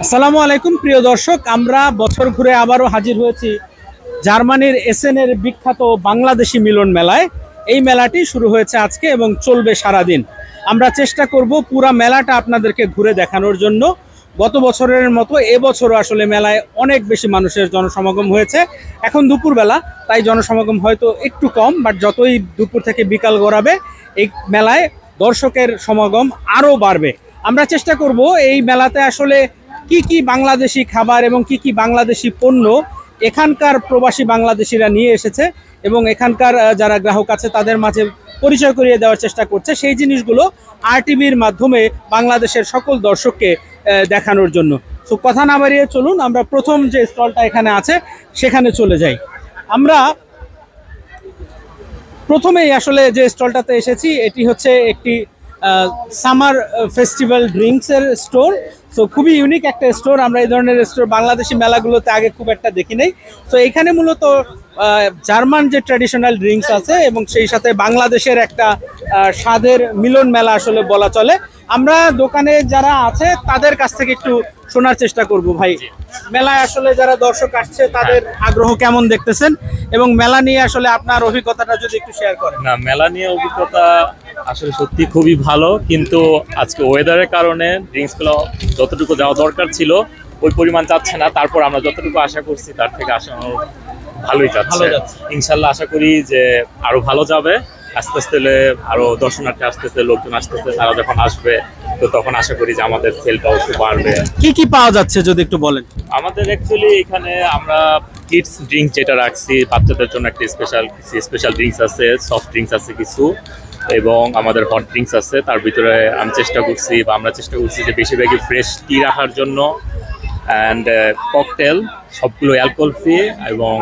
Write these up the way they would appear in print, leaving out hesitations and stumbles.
আসসালামু আলাইকুম প্রিয় দর্শক, আমরা বছর ঘুরে আবারও হাজির হয়েছি জার্মানির এসেনের বিখ্যাত বাংলাদেশি মিলন মেলায়। এই মেলাটি শুরু হয়েছে আজকে এবং চলবে সারাদিন। আমরা চেষ্টা করব পুরা মেলাটা আপনাদেরকে ঘুরে দেখানোর জন্য। গত বছরের মতো এবছরও আসলে মেলায় অনেক বেশি মানুষের জনসমাগম হয়েছে। এখন দুপুরবেলা, তাই জনসমাগম হয়তো একটু কম, বাট যতই দুপুর থেকে বিকাল গড়াবে এই মেলায় দর্শকের সমাগম আরও বাড়বে। আমরা চেষ্টা করব এই মেলাতে আসলে কি কি বাংলাদেশি খাবার এবং কি কি বাংলাদেশি পণ্য এখানকার প্রবাসী বাংলাদেশিরা নিয়ে এসেছে এবং এখানকার যারা গ্রাহক আছে তাদের মাঝে পরিচয় করিয়ে দেওয়ার চেষ্টা করছে, সেই জিনিসগুলো আরটিভির মাধ্যমে বাংলাদেশের সকল দর্শককে দেখানোর জন্য। তো কথা না বাড়িয়ে চলুন আমরা প্রথম যে স্টলটা এখানে আছে সেখানে চলে যাই। আমরা প্রথমেই আসলে যে স্টলটাতে এসেছি এটি হচ্ছে একটি সামার ফেস্টিভ্যাল ড্রিঙ্কসের স্টোর। সো খুবই ইউনিক একটা স্টোর। আমরা এই ধরনের স্টোর বাংলাদেশি মেলাগুলোতে আগে খুব একটা দেখি নাই। সো এখানে মূলত জার্মান যে ট্র্যাডিশনাল ড্রিঙ্কস আছে এবং সেই সাথে বাংলাদেশের একটা স্বাদের মিলন মেলা আসলে বলা চলে। আমরা দোকানে যারা আছে তাদের কাছ থেকে একটু শোনার চেষ্টা করব। ভাই, মেলায় আসলে যারা দর্শক আসছে তাদের আগ্রহ কেমন দেখতেছেন এবং মেলা নিয়ে আসলে আপনার অভিজ্ঞতাটা যদি একটু শেয়ার করেন। না, মেলা নিয়ে অভিজ্ঞতা আসলে সত্যি খুবই ভালো, কিন্তু আজকে ওয়েদারের কারণে ড্রিঙ্কসগুলো যতটুকু যাওয়া দরকার ছিল ওই পরিমাণ যাচ্ছে না। তারপর আমরা যতটুকু আশা করছি তার থেকে আসানো ভালোই যাচ্ছে। ইনশাল্লাহ আশা করি যে আরো ভালো যাবে। আস্তে আস্তে আরো দর্শনার্থী আসতেছে, লোকজন আসতেছে, তারা যখন আসবে তো তখন আশা করি যে আমাদের সেলটাও একটু বাড়বে। কি কি পাওয়া যাচ্ছে যদি একটু বলেন। আমাদের অ্যাকচুয়ালি এখানে আমরা কিডস ড্রিঙ্ক যেটা রাখছি, বাচ্চাদের জন্য একটা স্পেশাল ড্রিঙ্কস আছে, সফট ড্রিঙ্কস আছে কিছু, এবং আমাদের হট ড্রিঙ্কস আছে। তার ভিতরে আমরা চেষ্টা করছি যে বেশিরভাগই ফ্রেশ টি রাখার জন্য, অ্যান্ড ককটেল সবগুলো অ্যালকোহল ফ্রি, এবং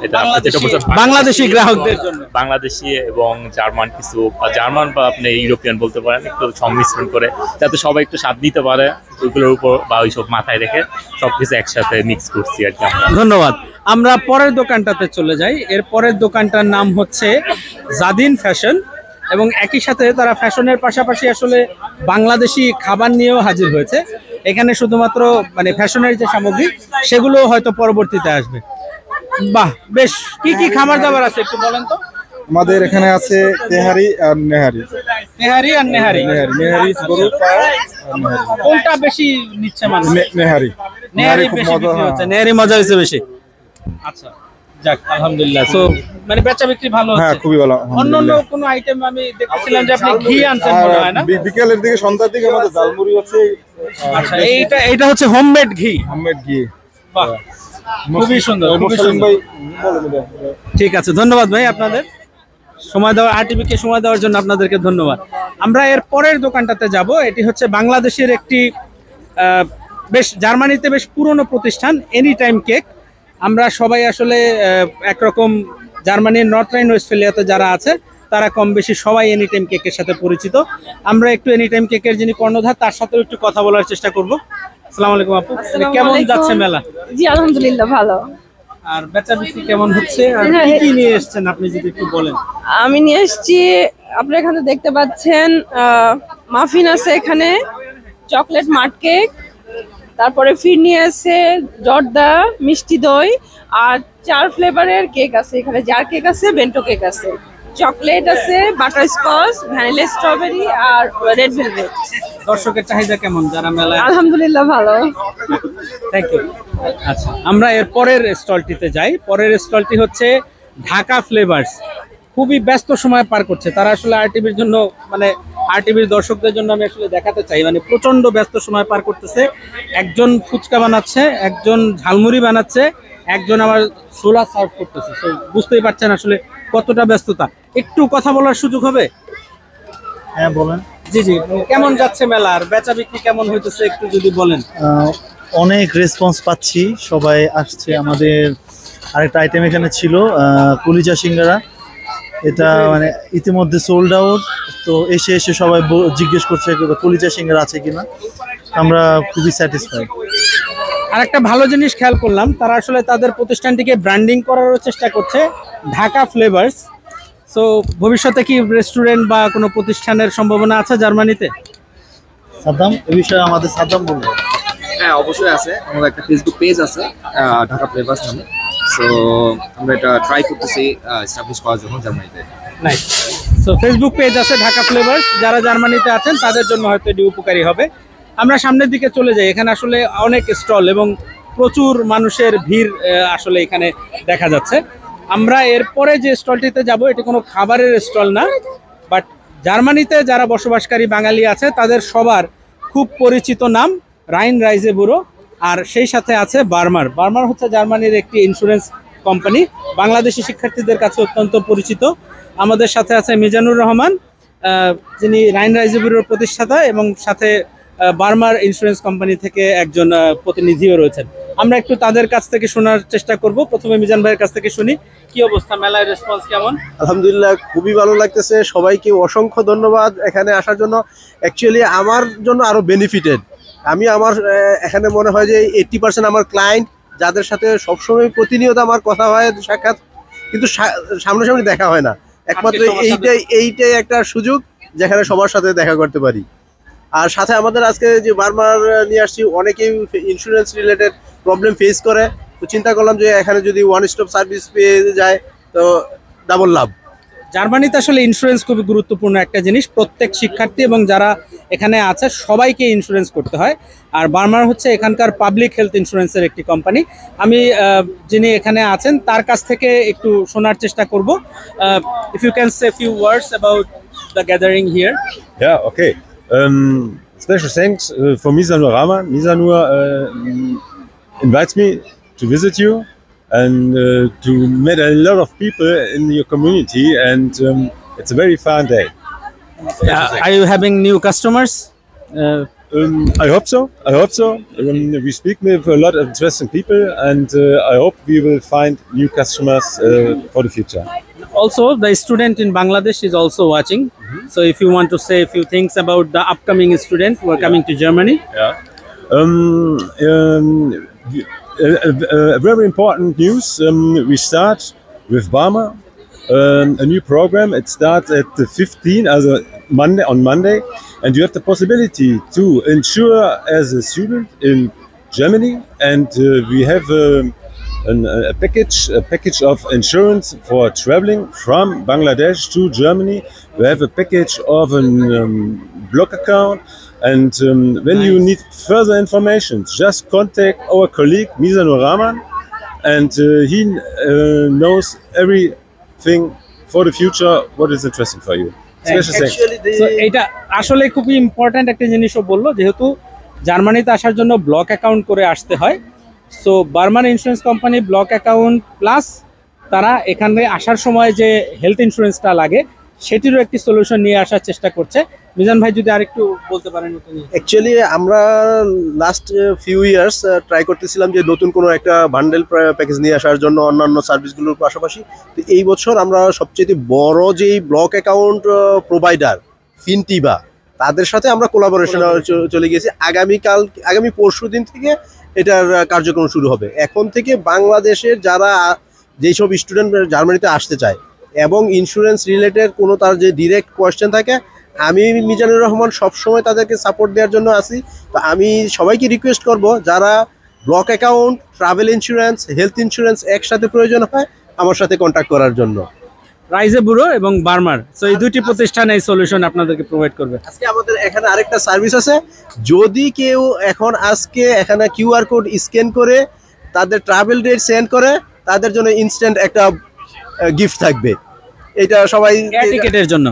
এটা যেটা বলছেন বাংলাদেশি গ্রাহকদের জন্য, বাংলাদেশি এবং জার্মান কিছু, বা জার্মান বা আপনি ইউরোপিয়ান বলতে পারেন, একটু সংমিশ্রণ করে যাতে সবাই একটু স্বাদ নিতে পারে ওইগুলোর উপর, বা ওইসব মাথায় রেখে সবকিছু একসাথে মিক্স করছি আর কি। ধন্যবাদ। আমরা পরের দোকানটাতে চলে যাই। এর পরের দোকানটার নাম হচ্ছে জাদিন ফ্যাশন, এবং একই সাথে তারা ফ্যাশনের পাশাপাশি আসলে বাংলাদেশি খাবার নিয়েও হাজির হয়েছে। এখানে শুধুমাত্র মানে ফ্যাশনের যে সামগ্রী সেগুলো হয়তো পরবর্তীতে আসবে। বাহ, বেশ। কি কি খাবার দাবার আছে একটু বলেন তো। আমাদের এখানে আছে তেহারি আর নেহারি। তেহারি আর নেহারি। নেহারি গরুর পায়া আর নেহারি। কোনটা বেশি নিচ্ছে মানুষ? নেহারি। নেহারি বেশি বিক্রি হচ্ছে, নেহারি মজা হয়েছে বেশি। আচ্ছা, যাক আলহামদুলিল্লাহ। সো মানে বেচা বিক্রি ভালো হচ্ছে? হ্যাঁ, খুবই ভালো। অন্যান্য কোনো আইটেম আমি দেখছিলাম যে আপনি ঘি আনছেন মনে হয় না? বিকেলের দিকে সন্ধ্যার দিকে আমাদের ঝালমুড়ি হচ্ছে। আচ্ছা, এইটা হচ্ছে হোমমেড ঘি। হোমমেড ঘি। বাহ, খুবই সুন্দর, খুবই সুন্দর। ঠিক আছে, ধন্যবাদ ভাই আপনাদের সময় দেওয়ার, আরটিভিকে সময় দেওয়ার জন্য আপনাদেরকে ধন্যবাদ। আমরা এর পরের দোকানটাতে যাব। এটি হচ্ছে বাংলাদেশের একটি বেশ জার্মানিতে বেশ পুরনো প্রতিষ্ঠান, এনি টাইম কেক। আমরা সবাই আসলে একরকম জার্মানির নর্থ রাইন ওয়েস্টফেলিয়াতে যারা আছে তারা কম বেশি সবাই এনি টাইম কেকের সাথে পরিচিত। আমরা একটু এনি টাইম কেকের যিনি কর্ণধার তার সাথেও একটু কথা বলার চেষ্টা করব। আসসালামু আলাইকুম আপু, কেমন যাচ্ছে মেলা? জি আলহামদুলিল্লাহ ভালো। আর বেচা বিক্রি কেমন হচ্ছে আর কি কি নিয়ে এসেছেন আপনি যদি একটু বলেন। আমি নিয়ে এসেছি, আপনারা এখানে দেখতে পাচ্ছেন মাফিন আছে, এখানে চকলেট মাট কেক, তারপরে ফিরনি আছে, জর্দা, মিষ্টি দই, আর 4 ফ্লেভারের কেক আছে। এখানে জার কেক আছে, বেন্টো কেক আছে, চকলেট আছে, বাটার স্কচ, ভ্যানিলা স্ট্রবেরি আর রেড ভেলভেট। দর্শকের চাহিদা কেমন যারা মেলায়? আলহামদুলিল্লাহ ভালো। Thank you. আচ্ছা, আমরা এর পরের স্টলটিতে যাই। পরের স্টলটি হচ্ছে ঢাকা ফ্লেভার্স। খুবই ব্যস্ত সময় পার করছে তারা আসলে আরটিভির জন্য, মানে আরটিভির দর্শকদের জন্য আমি আসলে দেখাতে চাই, মানে প্রচন্ড ব্যস্ত সময় পার করতেছে। একজন ফুচকা বানাচ্ছে, একজন ঝালমুড়ি বানাচ্ছে, একজন আবার ছোলা সার্ভ করতেছে। তো বুঝতেই পারছেন আসলে কতটা ব্যস্ততা। একটু কথা বলার সুযোগ হবে? হ্যাঁ, বলেন। জি জি, কেমন যাচ্ছে মেলা আর বেচা বিক্রি কেমন হইতেছে একটু যদি বলেন। অনেক রেসপন্স পাচ্ছি, সবাই আসছে। আমাদের আরেকটা আইটেম এখানে ছিল কলিজা সিঙ্গারা, এটা মানে ইতিমধ্যে সোল্ড আউট। তো এসে সবাই জিজ্ঞেস করছে কলিজা সিঙ্গারা আছে কিনা। আমরা খুবই স্যাটিসফাইড। আর একটা ভালো জিনিস খেয়াল করলাম, তারা আসলে তাদের প্রতিষ্ঠানটিকে ব্র্যান্ডিং করারও চেষ্টা করছে, ঢাকা ফ্লেভার্স। সো ভবিষ্যতে কি রেস্টুরেন্ট বা কোনো প্রতিষ্ঠানের সম্ভাবনা আছে জার্মানিতে? সাদ্দাম, এই বিষয়ে আমাদের সাদ্দাম বলবো। হ্যাঁ অবশ্যই আছে, আমাদের একটা ফেসবুক পেজ আছে ঢাকা ফ্লেভার্স নামে। সো আমরা এটা ট্রাই করতেছি এস্টাবলিশ করার জন্য জার্মানিতে। নাইস। সো ফেসবুক পেজ আছে ঢাকা ফ্লেভার্স, যারা জার্মানিতে আছেন তাদের জন্য হয়তো এটি উপকারী হবে। আমরা সামনের দিকে চলে যাই, এখানে আসলে অনেক স্টল এবং প্রচুর মানুষের ভিড় আসলে এখানে দেখা যাচ্ছে। আমরা এরপরে যে স্টলটিতে যাব এটি কোনো খাবারের স্টল না, বাট জার্মানিতে যারা বসবাসকারী বাঙালি আছে তাদের সবার খুব পরিচিত নাম রাইন রাইজেবুরো, আর সেই সাথে আছে বার্মার। বার্মার হচ্ছে জার্মানির একটি ইন্স্যুরেন্স কোম্পানি, বাংলাদেশি শিক্ষার্থীদের কাছে অত্যন্ত পরিচিত। আমাদের সাথে আছে মিজানুর রহমান, যিনি রাইন রাইজেবুরোর প্রতিষ্ঠাতা এবং সাথে বার্মার ইন্স্যুরেন্স কোম্পানি থেকে একজন প্রতিনিধিও রয়েছেন। আমরা একটু তাদের কাছ থেকে শোনার চেষ্টা করব। প্রথমে মিজান ভাইয়ের কাছ থেকে শুনি, কি অবস্থা, মেলায় রেসপন্স কেমন? আলহামদুলিল্লাহ, খুবই ভালো লাগতেছে। সবাইকে অসংখ্য ধন্যবাদ এখানে আসার জন্য। অ্যাকচুয়ালি আমার জন্য আরো বেনিফিটেড। আমি আমার এখানে মনে হয় যে 80% আমার ক্লায়েন্ট, যাদের সাথে সবসময় প্রতিনিয়ত আমার কথা হয়, সাক্ষাৎ, কিন্তু সামনাসামনি দেখা হয় না। একমাত্র এইটাই একটা সুযোগ যেখানে সবার সাথে দেখা করতে পারি। আর সাথে আমাদের আজকে যে বারবার নিয়ে আসছি, অনেকেই ইন্স্যুরেন্স রিলেটেড প্রবলেম ফেস করে, তো চিন্তা করলাম যে এখানে যদি ওয়ান স্টপ সার্ভিস পেয়ে যায় তো ডাবল লাভ। জার্মানিতে আসলে ইন্স্যুরেন্স খুবই গুরুত্বপূর্ণ একটা জিনিস। প্রত্যেক শিক্ষার্থী এবং যারা এখানে আছে সবাইকে ইন্স্যুরেন্স করতে হয়। আর বার্মার হচ্ছে এখানকার পাবলিক হেলথ ইন্স্যুরেন্সের একটি কোম্পানি। আমি যিনি এখানে আছেন তার কাছ থেকে একটু শোনার চেষ্টা করব। If you can say few words about the gathering here. Yeah, okay. Special thanks for Misanur Rahman. Misanur invites me to visit you and to meet a lot of people in your community, and it's a very fun day. Are you having new customers? I hope so. We speak with a lot of interesting people, and I hope we will find new customers for the future. Also, the student in Bangladesh is also watching. So if you want to say a few things about the upcoming students who are coming to Germany. Very important news. We start with Barmer, a new program. It starts at the 15th, on Monday, and you have the possibility to insure as a student in Germany, and we have a package of insurance for traveling from Bangladesh to Germany. We have a package of a block account, and when you need further information, just contact our colleague Misanur Rahman, and he knows everything for the future what is interesting for you. Special thanks. So এটা আসলে খুবই important একটা জিনিসও বললো, যেহেতু জার্মানিতে আসার জন্য ব্লক অ্যাকাউন্ট করে আসতে হয়। So Barman insurance company block account plus তারা এখানে আসার সময় যে হেলথ ইন্স্যুরেন্সটা লাগে সেটিরও একটি সলিউশন নিয়ে আসার চেষ্টা করছে। মিজান ভাই যদি আরেকটু বলতে পারেন। অ্যাকচুয়ালি আমরা লাস্ট ফিউ ইয়ার্স ট্রাই করতেছিলাম যে নতুন কোনো একটা বান্ডেল প্যাকেজ নিয়ে আসার জন্য অন্যান্য সার্ভিসগুলোর পাশাপাশি। তো এই বছর আমরা সবচেয়ে বড় যেই ব্লক অ্যাকাউন্ট প্রোভাইডার ফিনটিবা, তাদের সাথে আমরা কোলাবোরেশন চলে গিয়েছি। আগামী পরশু দিন থেকে এটার কার্যক্রম শুরু হবে। এখন থেকে বাংলাদেশের যারা যেসব স্টুডেন্ট জার্মানিতে আসতে চায় এবং ইন্স্যুরেন্স রিলেটেড কোনো তার যে ডিরেক্ট কোয়েশ্চেন থাকে, আমি মিজানুর রহমান সবসময় তাদেরকে সাপোর্ট দেওয়ার জন্য আছি। তো আমি সবাইকে রিকোয়েস্ট করব, যারা block account, travel insurance, health insurance একসাথে প্রয়োজন হয় আমার সাথে কন্ট্যাক্ট করার জন্য। রাইজেবুরো এবং বার্মার, সো এই দুটি প্রতিষ্ঠান এই সলিউশন আপনাদেরকে প্রোভাইড করবে। আজকে আমাদের এখানে আরেকটা সার্ভিস আছে, যদি কেউ আজকে এখানে কিউআর কোড স্ক্যান করে তাদের ট্রাভেল ডেট সেন্ড করে, তাদের জন্য ইনস্ট্যান্ট একটা গিফট থাকবে। এটা সবাই এয়ার টিকেটের জন্য।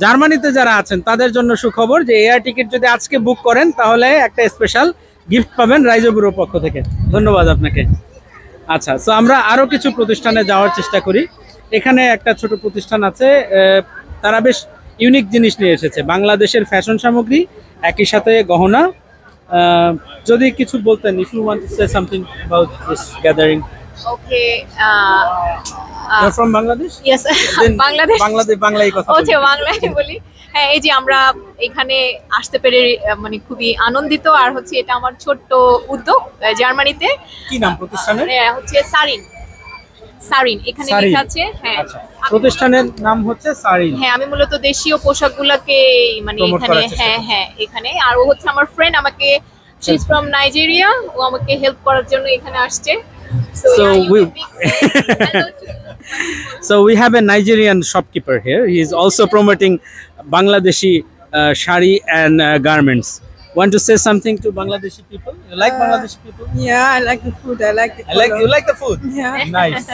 জার্মানিতে যারা আছেন তাদের জন্য সুখবর যে এয়ার টিকিট যদি আজকে বুক করেন তাহলে একটা স্পেশাল গিফট পাবেন রাইজেবুরোর পক্ষ থেকে। ধন্যবাদ আপনাকে। আচ্ছা, সো আমরা আরো কিছু প্রতিষ্ঠানে যাওয়ার চেষ্টা করি। এখানে একটা ছোট প্রতিষ্ঠান আছে, তারা বেশ ইউনিক জিনিস নিয়ে এসেছে, বাংলাদেশের ফ্যাশন সামগ্রী, একই সাথে গহনা। যদি কিছু বলতেন, if you want to say something about this gathering. Okay. You're from Bangladesh? Yes, Bangladesh. বাংলায় কথা বলি। Okay, বাংলায় বলি। হ্যাঁ, এই যে আমরা এখানে আসতে পেরে মানে খুবই আনন্দিত। আর হচ্ছে এটা আমার ছোট্ট উদ্যোগ জার্মানিতে। কি নাম প্রতিষ্ঠানের? হচ্ছে সারিন, এখানে লেখা আছে। হ্যাঁ, প্রতিষ্ঠানের নাম হচ্ছে সারিন। হ্যাঁ, আমি মূলত দেশীয় পোশাকগুলোকে মানে এখানে এখানে আর ও হচ্ছে আমার ফ্রেন্ড, আমাকে শি ইজ ফ্রম নাইজেরিয়া, ও আমাকে হেল্প করার জন্য এখানে আসছে। So yeah, you we can big say hello to so we have a Nigerian shopkeeper here. He is also promoting Bangladeshi shari and garments. Want to say something to Bangladeshi people? You like Bangladeshi people? Yeah, I like the food. I like the You like the food? Yeah. Nice.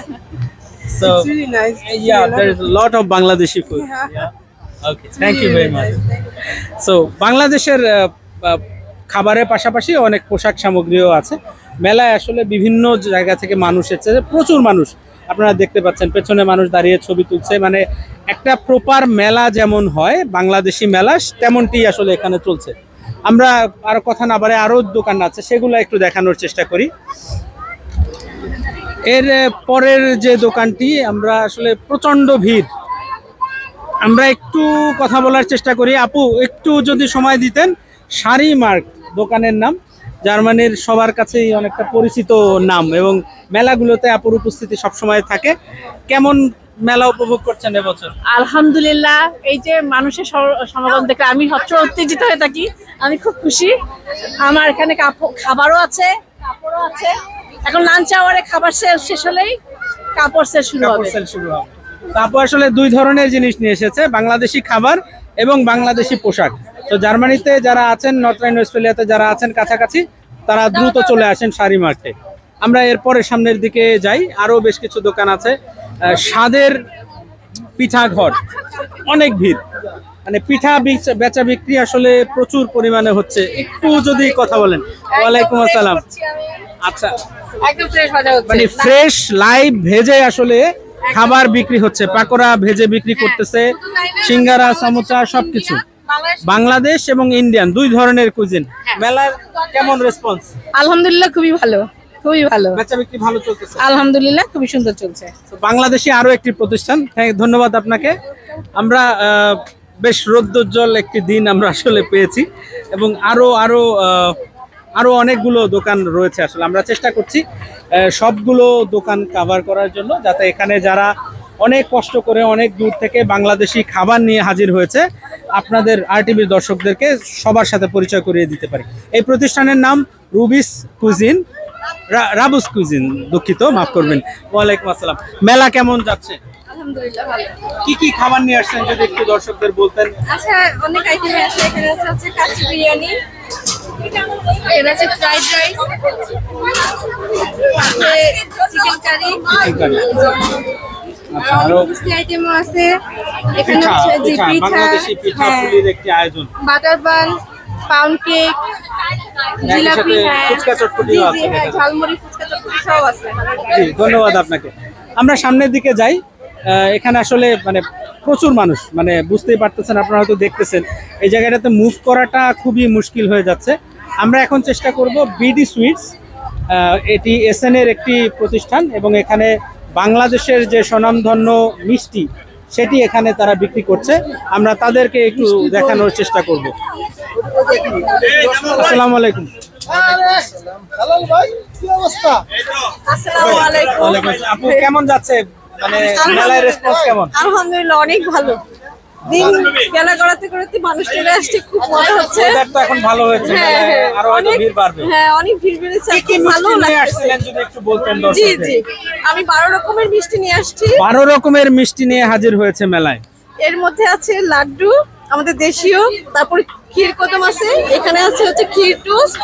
So It's really nice. yeah, there is a lot of Bangladeshi food. Yeah. Okay, thank you very much. So বাংলাদেশের খাবারের পাশাপাশি অনেক পোশাক সামগ্রীও আছে। মেলায় আসলে বিভিন্ন জায়গা থেকে মানুষ এসেছে, প্রচুর মানুষ আপনারা দেখতে পাচ্ছেন, পেছনে মানুষ দাঁড়িয়ে ছবি তুলছে। মানে একটা প্রপার মেলা যেমন হয় বাংলাদেশি মেলা, তেমনটি আসলে এখানে চলছে। আমরা আর কথা না বাড়ে আরও দোকান আছে, সেগুলো একটু দেখানোর চেষ্টা করি। এর পরের যে দোকানটি, আমরা আসলে প্রচণ্ড ভিড়, আমরা একটু কথা বলার চেষ্টা করি। আপু একটু যদি সময় দিতেন। শাড়ি মার্ক দোকানের নাম, জার্মানির সবার কাছেই অনেকটা পরিচিত নাম এবং মেলাগুলোতে আপুর উপস্থিতি সবসময় থাকে। কেমন মেলা উপভোগ করছেন এবছর? আলহামদুলিল্লাহ, এই যে মানুষের সমাগম দেখে আমি সবসময় উত্তেজিত হয়ে থাকি। আমি খুব খুশি। আমার এখানে খাবারও আছে, কাপড়ও আছে। এখন লাঞ্চ আওয়ারে খাবার সেল শেষ হলেই কাপড় সেল শুরু হবে। আপু আসলে দুই ধরনের জিনিস নিয়ে এসেছে, বাংলাদেশি খাবার এবং বাংলাদেশি পোশাক। তো জার্মানিতে যারা আছেন, নর্থ রাইন ওয়েস্টফালিয়াতে যারা আছেন কাছাকাছি, তারা দ্রুত চলে আসেন শাড়ি মার্কেটে। আমরা এরপরে সামনের দিকে যাই, আরও বেশ কিছু দোকান আছে। স্বাদের পিঠা ঘর, অনেক ভিড়, মানে পিঠা বেচা বিক্রি আসলে প্রচুর পরিমাণে হচ্ছে। একটু যদি কথা বলেন। ওয়ালাইকুম আসসালাম। আচ্ছা, একদম ফ্রেশ ভাজা হচ্ছে, মানে ফ্রেশ লাইভ ভেজে আসলে খাবার বিক্রি হচ্ছে, পাকোড়া ভেজে বিক্রি করতেছে, সিঙ্গারা, সমোসা সবকিছু। বাংলাদেশ এবং ইন্ডিয়ান দুই ধরনের কুজিন। মেলার কেমন রেসপন্স? আলহামদুলিল্লাহ, খুবই ভালো, খুবই ভালো। বেচা বিক্রি ভালো চলতেছে? আলহামদুলিল্লাহ, খুবই সুন্দর চলছে। বাংলাদেশি আরো একটি প্রতিষ্ঠান, ধন্যবাদ আপনাকে। আমরা বেশ রৌদ্রোজ্জ্বল একটি দিন আমরা আসলে পেয়েছি এবং আরো অনেকগুলো দোকান রয়েছে। আসলে আমরা চেষ্টা করছি সবগুলো দোকান কভার করার জন্য, যাতে এখানে যারা অনেক কষ্ট করে অনেক দূর থেকে বাংলাদেশি খাবার নিয়ে হাজির হয়েছে, আপনাদের আরটিভির দর্শকদেরকে সবার সাথে পরিচয় করিয়ে দিতে পারি। এই প্রতিষ্ঠানের নাম রুবিস কুজিন, রাবুস কুজিন, দুঃখিত, মাফ করবেন। ওয়ালাইকুম আসসালাম। মেলা কেমন যাচ্ছে? আলহামদুলিল্লাহ ভালো। কি কি খাবার নিয়ে আসছেন যদি একটু দর্শকদের বলতেন? আচ্ছা, অনেক আইটেম আছে। এখানে আছে কাচ্চি বিরিয়ানি, এখানে আছে ফ্রাইড রাইস, চিকেন কারি, আচ্ছা, আরো মিষ্টি আইটেমও আছে। এখানে হচ্ছে যে পিঠা, বাংলাদেশি পিঠা পুলির একটি আয়োজন, butter bun, pound cake, jalebi, fuchka চটপটিও আছে, ঝালমুড়ি, ফুচকা চটপটি সব আছে। জি, ধন্যবাদ আপনাকে। আমরা সামনের দিকে যাই। এখানে আসলে মানে প্রচুর মানুষ, মানে বুঝতেই পারতেছেন, আপনারা হয়তো দেখতেছেন এই জায়গাটাতে মুভ করাটা খুবই মুশকিল হয়ে যাচ্ছে। আমরা এখন চেষ্টা করব বিডি সুইটস, এটি এসএন এর একটি প্রতিষ্ঠান এবং এখানে বাংলাদেশের যে স্বনামধন্য মিষ্টি সেটি এখানে তারা বিক্রি করছে। আমরা তাদেরকে একটু দেখানোর চেষ্টা করব। আসসালামু আলাইকুম। আসসালামু আলাইকুম। আপু কেমন যাচ্ছে, মানে মেলায় রেসপন্স কেমন? আলহামদুলিল্লাহ, অনেক ভালো। দিন মেলা করাতে করাতে মানুষ চলে আসছে, খুব মজা হচ্ছে। ওয়েদার তো এখন ভালো হয়েছে, মেলায় আরো হয়তো ভিড় বাড়বে। হ্যাঁ, অনেক ভিড় বেড়েছে। কি ভালো মিষ্টি নিয়ে লাগছে। আসছিলেন যদি একটু বলতেন জি দর্শকদের? জি, আমি 12 রকমের মিষ্টি নিয়ে আসছি। 12 রকমের মিষ্টি নিয়ে হাজির হয়েছে মেলায়। এর মধ্যে আছে লাড্ডু আমাদের দেশীয়, তারপর ক্ষীর কদম আছে, এখানে আছে হচ্ছে ক্ষীর টোস্ট,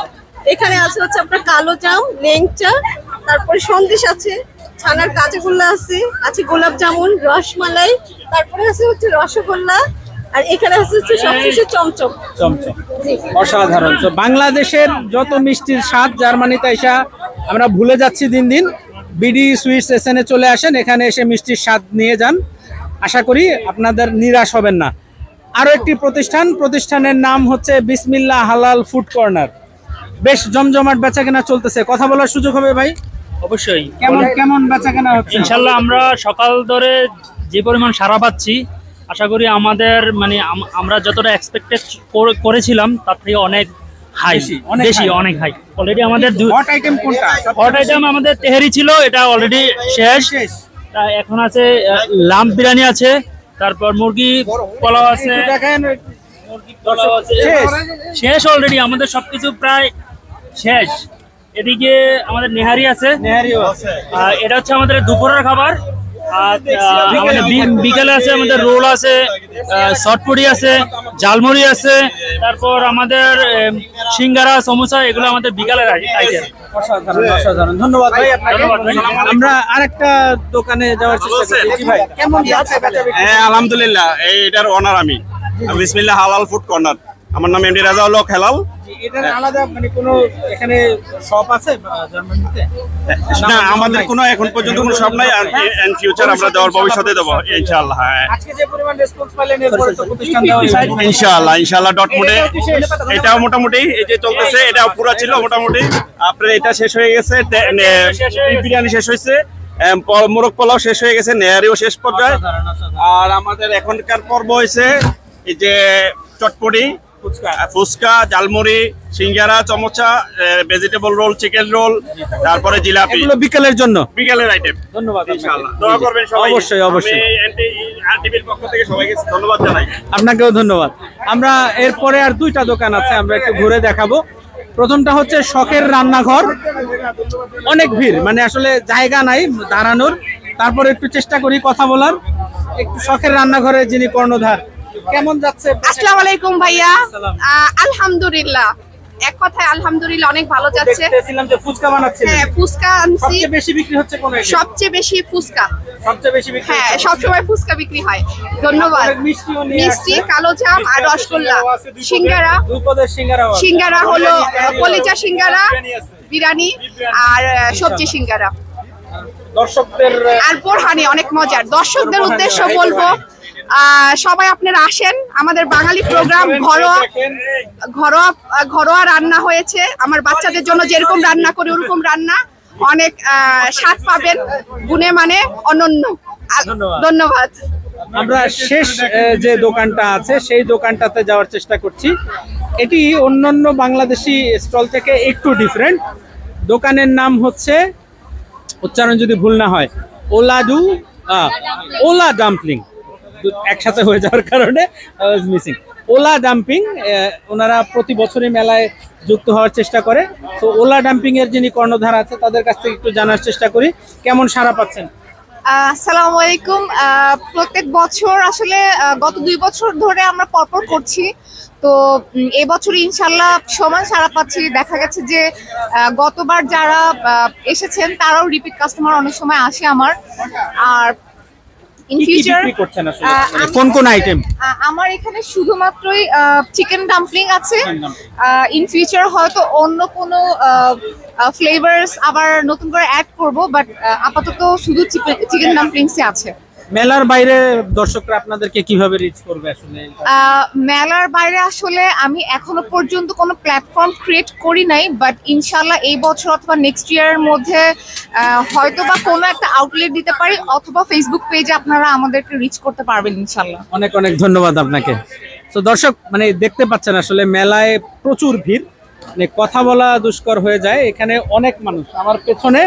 এখানে আছে হচ্ছে আপনার কালো জাম, লেংচা, তারপরে সন্দেশ আছে, ছানার কাঁচাগোল্লা আছে গোলাপ জামুন, রসমালাই, তারপরে আছে হচ্ছে রসগোল্লা, আর এখানে আছে হচ্ছে সবশেষে চমচম। চমচম অসাধারণ। তো বাংলাদেশের যত মিষ্টির স্বাদ জার্মানিতে এসে আমরা ভুলে যাচ্ছি দিন দিন। বিডি সুইটস এসএনে চলে আসেন, এখানে এসে মিষ্টির স্বাদ নিয়ে যান, আশা করি আপনাদের নিরাশ হবেন না। আরো একটি প্রতিষ্ঠানের নাম হচ্ছে বিসমিল্লাহ হালাল ফুড কর্নার। বেশ জমজমাট বেচাকেনা চলতেছে, কথা বলার সুযোগ হবে ভাই? অবশ্যই। কেমন বেচাকেনা হচ্ছে? ইনশাল্লাহ আমরা সকাল ধরে যে পরিমাণ সাড়া পাচ্ছি, আশা করি আমাদের মানে আমরা যতটা এক্সপেক্টেড করেছিলাম তার থেকে অনেক হাই, বেশি, অনেক হাই। অলরেডি আমাদের হট আইটেম কোনটা? হট আইটেম আমাদের তেহারি ছিল, এটা অলরেডি শেষ। এখন আছে লাম্প বিরিয়ানি আছে, তারপর মুরগি পোলাও আছে, শেষ অলরেডি। আমাদের সবকিছু প্রায় শেষ। এদিকে আমাদের নেহারি আছে, নেহারিও আছে। এটা হচ্ছে আমাদের দুপুরের খাবার। আর আমাদের বিকালে আছে আমাদের রোল আছে, শর্টপুরি আছে, ঝালমুড়ি আছে, তারপর আমাদের সিঙ্গারা, সমোসা, এগুলো আমাদের বিকালের আইটেম। অসাধারণ, অসাধারণ। ধন্যবাদ ভাই আপনাকে। আমরা আরেকটা দোকানে যাওয়ার চেষ্টা করছি। ভাই কেমন যাচ্ছে বেচাবিক্রি? হ্যাঁ আলহামদুলিল্লাহ, এইটার ওনার আমি বিসমিল্লাহ হালাল ফুড কর্নার। আমার নাম এমডি রাজাউল হক হেলাল। এটার আলাদা মানে কোনো এখানে শপ আছে জার্মানিতে? না, আমাদের কোনো এখন পর্যন্ত কোনো শপ নাই, আর ইন ফিউচার আমরা দেওয়ার ভবিষ্যতে দেবো ইনশাআল্লাহ। হ্যাঁ, আজকে যে পরিমাণ রেসপন্স পাইলেন এরপরে তো প্রতিষ্ঠান দেওয়া হবে ইনশাআল্লাহ। ইনশাআল্লাহ ডটমুডে এটাও মোটামুটি এই যে চলতেছে, এটাও পুরো ছিল মোটামুটি। আপনার এটা শেষ হয়ে গেছে, বিরিয়ানি শেষ হয়েছে, মোরগ পোলাও শেষ হয়ে গেছে, নেহারিও শেষ পর্যায়ে। আর আমাদের এখনকার পর্ব হয়েছে এই যে চটপটি, ফুচকা, ঝালমুড়ি, সিঙ্গারা, চমচা, ভেজিটেবল রোল, চিকেন রোল, তারপরে জিলাপি। এগুলো বিকেলের জন্য, বিকেলের আইটেম। ধন্যবাদ ইনশাআল্লাহ দোয়া করবেন সবাই। অবশ্যই অবশ্যই। টিভির পক্ষ থেকে সবাইকে ধন্যবাদ জানাই। আপনাকেও ধন্যবাদ। আমরা এরপরে আর দুইটা দোকান আছে, আমরা একটু ঘুরে দেখাবো। প্রথমটা হচ্ছে শখের রান্নাঘর। অনেক ভিড়, মানে আসলে জায়গা নাই দাঁড়ানোর। তারপরে একটু চেষ্টা করি কথা বলার। একটু শখের রান্নাঘরে যিনি কর্ণধার, কেমন যাচ্ছে? আসসালামু আলাইকুম ভাইয়া। আলহামদুলিল্লাহ, এক কথায় আলহামদুলিল্লাহ অনেক ভালো যাচ্ছে। দেখতেছিলাম যে ফুচকা বানাচ্ছিলেন। হ্যাঁ, ফুচকা আনছি। সবচেয়ে বেশি বিক্রি হচ্ছে কোন আইটেম? সবচেয়ে বেশি ফুচকা। সবচেয়ে বেশি বিক্রি? হ্যাঁ, সবসময় ফুচকা বিক্রি হয়। ধন্যবাদ। মিষ্টি, কালোজাম আর রসগোল্লা, সিঙ্গারা, দুই পদের সিঙ্গারা। সিঙ্গারা হলো কলিজা সিঙ্গারা, বিরিয়ানি আর সবজি সিঙ্গারা। দর্শকদের আর বোরহানি অনেক মজার। দর্শকদের উদ্দেশ্য বলবো, সবাই আপনারা আসেন, আমাদের বাঙালি প্রোগ্রাম ঘরোয়া রান্না হয়েছে। আমার বাচ্চাদের জন্য যেরকম রান্না করি ওরকম রান্না, অনেক স্বাদ পাবেন, গুণে মানে অনন্য। ধন্যবাদ। আমরা শেষ যে দোকানটা আছে সেই দোকানটাতে যাওয়ার চেষ্টা করছি। এটি অন্যান্য বাংলাদেশি স্টল থেকে একটু ডিফারেন্ট। দোকানের নাম হচ্ছে, উচ্চারণ যদি ভুল না হয়, ওলা ডাম্পলিং। একসাথে হয়ে যাওয়ার কারণে মিসিং। ওলা ডাম্পিং, ওনারা প্রতি বছরই মেলায় যুক্ত হওয়ার চেষ্টা করে। তো ওলা ডাম্পিং এর যিনি কর্ণধার আছে তাদের কাছ থেকে একটু জানার চেষ্টা করি কেমন সাড়া পাচ্ছেন। আসসালামু আলাইকুম। প্রত্যেক বছর আসলে গত 2 বছর ধরে আমরা পরপর করছি, তো এবছর ইনশাল্লাহ সমান সাড়া পাচ্ছি। দেখা গেছে যে গতবার যারা এসেছেন তারাও রিপিট কাস্টমার অনেক সময় আসে আমার। আর ইন ফিউচার কোন কোন আইটেম? আমার এখানে শুধুমাত্রই চিকেন ডাম্পলিং আছে। ইন ফিউচার হয়তো অন্য কোনো ফ্লেভারস আবার নতুন করে অ্যাড করব, বাট আপাতত শুধু চিকেন ডাম্পলিংসই আছে। মেলার বাইরে দর্শকরা আপনাদেরকে কিভাবে রিচ করবে আসলে? মেলার বাইরে আসলে আমি এখনো পর্যন্ত কোনো প্ল্যাটফর্ম ক্রিয়েট করি নাই, বাট ইনশাল্লাহ এই বছর অথবা নেক্সট ইয়ারের মধ্যে হয়তো বা কোনো একটা আউটলেট দিতে পারি, অথবা ফেসবুক পেজে আপনারা আমাদেরকে রিচ করতে পারবেন ইনশাল্লাহ। অনেক অনেক ধন্যবাদ আপনাকে। তো দর্শক, মানে দেখতে পাচ্ছেন আসলে মেলায় প্রচুর ভিড়, মানে কথা বলা দুষ্কর হয়ে যায়। এখানে অনেক মানুষ, আমার পেছনে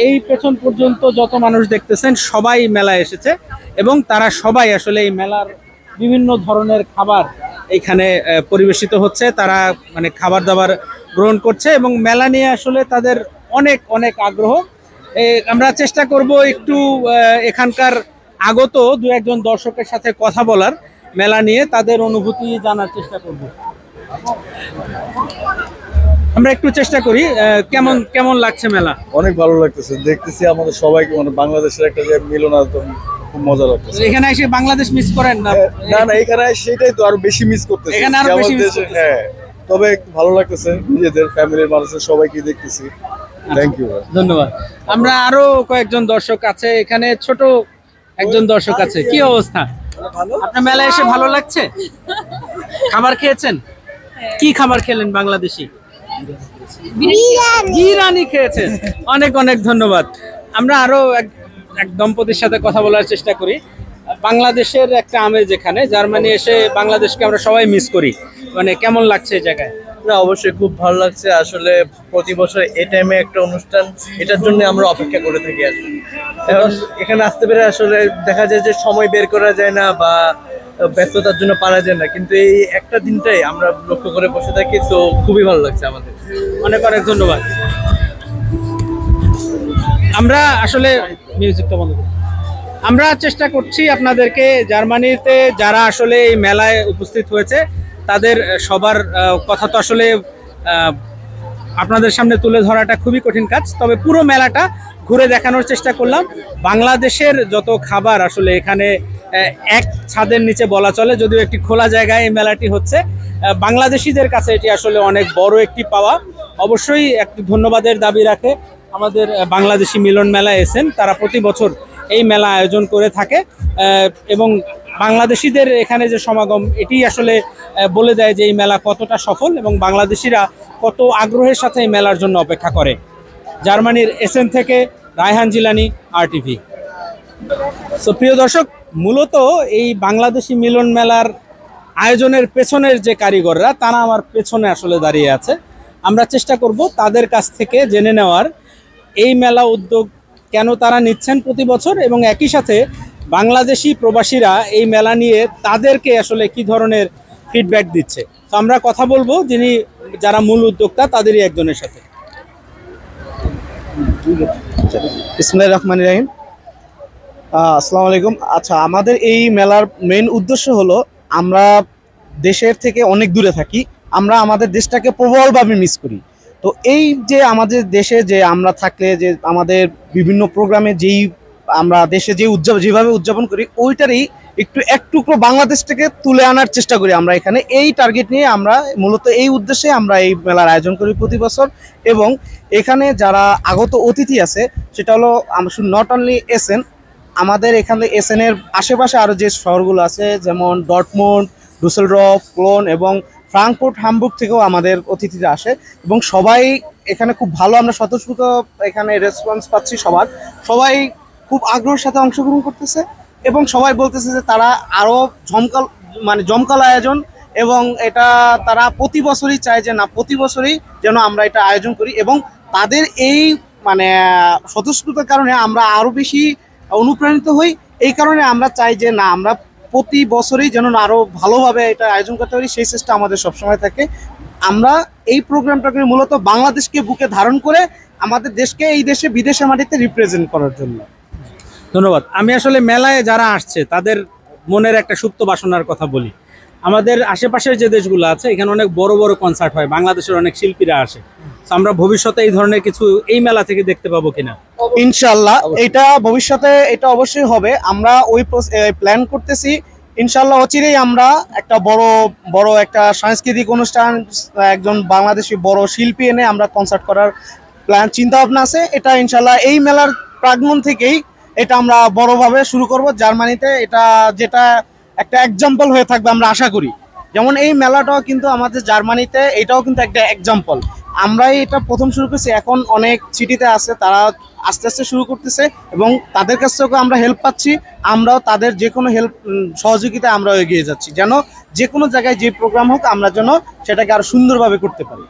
এই পেছন পর্যন্ত যত মানুষ দেখতেছেন সবাই মেলায় এসেছে, এবং তারা সবাই আসলে এই মেলার বিভিন্ন ধরনের খাবার এখানে পরিবেশিত হচ্ছে। তারা মানে খাবার দাবার গ্রহণ করছে এবং মেলা নিয়ে আসলে তাদের অনেক অনেক আগ্রহ। আমরা চেষ্টা করব একটু এখানকার আগত 2-1 দর্শকের সাথে কথা বলার, মেলা নিয়ে তাদের অনুভূতি জানার চেষ্টা করব। আমরা একটু চেষ্টা করি কেমন কেমন লাগছে মেলা? অনেক ভালো লাগতেছে, দেখতেছি আমাদের সবাইকে, মানে বাংলাদেশের একটা যে মিলনায়তন, খুব মজা লাগতেছে। এখানে এসে বাংলাদেশ মিস করেন না? না না, এখানে সেটাই তো আরো বেশি মিস করতেছি। এখানে আরো বেশি মিস করতেছি। হ্যাঁ, তবে ভালো লাগতেছে, নিজেদের ফ্যামিলির মানুষের সবাইকে দেখতেছি। থ্যাংক ইউ, ধন্যবাদ। আমরা আরো কয়েকজন দর্শক আছে এখানে, ছোট একজন দর্শক আছে। কি অবস্থা? আপনার মেলায় এসে ভালো লাগছে? খাবার খেয়েছেন? কি খাবার খেলেন বাংলাদেশি? বিরিয়ানি খেয়েছেন। অনেক অনেক ধন্যবাদ। আমরা আরো এক দম্পতির সাথে কথা বলার চেষ্টা করি। বাংলাদেশের একটা আমেজ, যেখানে জার্মানি এসে বাংলাদেশকে আমরা সবাই মিস করি, মানে কেমন লাগছে এই জায়গায়? না, অবশ্যই খুব ভালো লাগছে। আসলে প্রতি বছর এই টাইমে একটা অনুষ্ঠান, এটার জন্য আমরা অপেক্ষা করে থাকি। আর এখন এখানে আসতে পেরে আসলে দেখা যায় যে সময় বের করা যায় না, বা ব্যস্ততার জন্য পারা যায় না, কিন্তু এই একটা দিনটাই আমরা লক্ষ্য করে বসে থাকি, তো খুবই ভালো লাগছে আমাদের। অনেক অনেক ধন্যবাদ। আমরা আসলে মিউজিকটা বন্ধ করি। আমরা চেষ্টা করছি আপনাদেরকে জার্মানিতে যারা আসলে এই মেলায় উপস্থিত হয়েছে তাদের সবার কথা তো আসলে আপনাদের সামনে তুলে ধরাটা খুবই কঠিন কাজ, তবে পুরো মেলাটা ঘুরে দেখানোর চেষ্টা করলাম। বাংলাদেশের যত খাবার আসলে এখানে এক ছাদের নিচে বলা চলে, যদিও একটি খোলা জায়গায় এই মেলাটি হচ্ছে। বাংলাদেশিদের কাছে এটি আসলে অনেক বড় একটি পাওয়া। অবশ্যই একটি ধন্যবাদের দাবি রাখে আমাদের বাংলাদেশি মিলন মেলা এসেন, তারা প্রতি বছর এই মেলা আয়োজন করে থাকে এবং বাংলাদেশিদের এখানে যে সমাগম এটি আসলে বলে দেয় যে এই মেলা কতটা সফল এবং বাংলাদেশিরা কত আগ্রহের সাথে এই মেলার জন্য অপেক্ষা করে। জার্মানির এসেন থেকে রায়হান জিলানি, RTV। সো প্রিয় দর্শক, মূলত এই বাংলাদেশি মিলন মেলার আয়োজনের পেছনের যে কারিগররা তারা আমার পেছনে আসলে দাঁড়িয়ে আছে। আমরা চেষ্টা করব তাদের কাছ থেকে জেনে নেওয়ার এই মেলা উদ্যোগ কেন তারা নিচ্ছেন প্রতি বছর, এবং একই সাথে বাংলাদেশি প্রবাসীরা এই মেলা নিয়ে তাদেরকে আসলে কি ধরনের ফিডব্যাক দিচ্ছে। তো আমরা কথা বলবো যারা মূল উদ্যোক্তা তাদেরই একজনের সাথে। বিসমিল্লাহির রহমানির রহিম। আসসালামু আলাইকুম। আচ্ছা, আমাদের এই মেলার মেইন উদ্দেশ্য হলো আমরা দেশের থেকে অনেক দূরে থাকি, আমরা আমাদের দেশটাকে প্রবলভাবে মিস করি। তো এই যে আমাদের দেশে যে আমরা থাকলে যে আমাদের বিভিন্ন প্রোগ্রামে আমরা দেশে যেভাবে উদযাপন করি ওইটারই একটু বাংলাদেশটাকে তুলে আনার চেষ্টা করি আমরা এখানে। এই টার্গেট নিয়ে আমরা মূলত এই উদ্দেশ্যে আমরা এই মেলার আয়োজন করি প্রতি বছর। এবং এখানে যারা আগত অতিথি আছে সেটা হলো নট অনলি এসেন, আমাদের এখানে এসেনের আশেপাশে আরও যে শহরগুলো আছে যেমন ডর্টমুন্ড, ডুসেলডর্ফ, কোলন এবং ফ্রাঙ্কফুর্ট, হামবুর্গ থেকেও আমাদের অতিথিরা আসে এবং সবাই এখানে খুব ভালো, আমরা স্বতঃস্ফূর্ত এখানে রেসপন্স পাচ্ছি। সবাই খুব আগ্রহের সাথে অংশগ্রহণ করতেছে এবং সবাই বলতেছে যে তারা আরও জমকাল আয়োজন, এবং এটা তারা প্রতি বছরই চায় যে না, প্রতি বছরই যেন আমরা এটা আয়োজন করি। এবং তাদের এই স্বতঃস্ফূর্তার কারণে আমরা আরও বেশি অনুপ্রাণিত হই। এই কারণে আমরা চাই যে না, আমরা প্রতি বছরই যেন আরও ভালোভাবে এটা আয়োজন করতে পারি, সেই চেষ্টা আমাদের সবসময় থাকে। আমরা এই প্রোগ্রামটাকে মূলত বাংলাদেশকে বুকে ধারণ করে আমাদের দেশকে এই দেশে বিদেশে মাটিতে রিপ্রেজেন্ট করার জন্য। ধন্যবাদ। আমি আসলে মেলায় যারা আসছে তাদের মনের একটা সুপ্ত বাসনার কথা বলি। আমাদের আশেপাশের যে দেশগুলো আছে এখানে অনেক বড় বড় কনসার্ট হয়, বাংলাদেশের অনেক শিল্পীরা আসে। আমরা ভবিষ্যতে এই ধরনের কিছু এই মেলা থেকে দেখতে পাবো কিনা? ইনশাল্লাহ এটা ভবিষ্যতে এটা অবশ্যই হবে। আমরা ওই প্ল্যান করতেছি। ইনশাল্লাহ অচিরেই আমরা একটা বড় একটা সাংস্কৃতিক অনুষ্ঠান, একজন বাংলাদেশি বড় শিল্পী এনে আমরা কনসার্ট করার চিন্তা ভাবনা আছে। এটা ইনশাল্লাহ এই মেলার প্রাঙ্গণ থেকেই এটা আমরা বড়ভাবে শুরু করব জার্মানিতে। যেটা একটা এক্সাম্পল হয়ে থাকবে আমরা আশা করি। যেমন এই মেলাটাও কিন্তু আমাদের জার্মানিতে, এটাও কিন্তু একটা এক্সাম্পল। আমরাই এটা প্রথম শুরু করছি, এখন অনেক সিটিতে আছে তারা আস্তে আস্তে শুরু করতেছে এবং তাদের কাছ থেকেও আমরা হেল্প পাচ্ছি। আমরাও তাদের যে কোনো সহযোগিতায় আমরাও এগিয়ে যাচ্ছি, যেন যে কোনো জায়গায় যে প্রোগ্রাম হোক আমরা যেন সেটাকে আরো সুন্দরভাবে করতে পারি।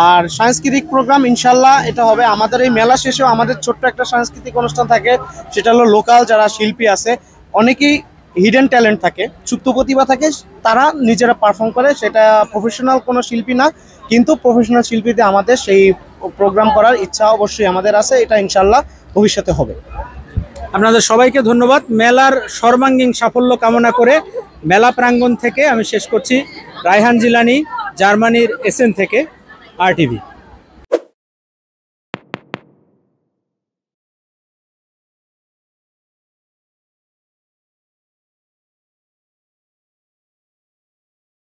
আর সাংস্কৃতিক প্রোগ্রাম ইনশাল্লাহ এটা হবে। আমাদের এই মেলা শেষেও আমাদের ছোট্ট একটা সাংস্কৃতিক অনুষ্ঠান থাকে, সেটা হলো লোকাল যারা শিল্পী আছে, অনেকেই হিডেন ট্যালেন্ট থাকে, সুপ্ত প্রতিভা থাকে, তারা নিজেরা পারফর্ম করে। সেটা প্রফেশনাল কোনো শিল্পী না, কিন্তু প্রফেশনাল শিল্পীতে আমাদের সেই প্রোগ্রাম করার ইচ্ছা অবশ্যই আমাদের আছে। এটা ইনশাল্লাহ ভবিষ্যতে হবে। আপনাদের সবাইকে ধন্যবাদ। মেলার সর্বাঙ্গীন সাফল্য কামনা করে মেলা প্রাঙ্গণ থেকে আমি শেষ করছি। রায়হান জিলানি, জার্মানির এসেন থেকে, RTV।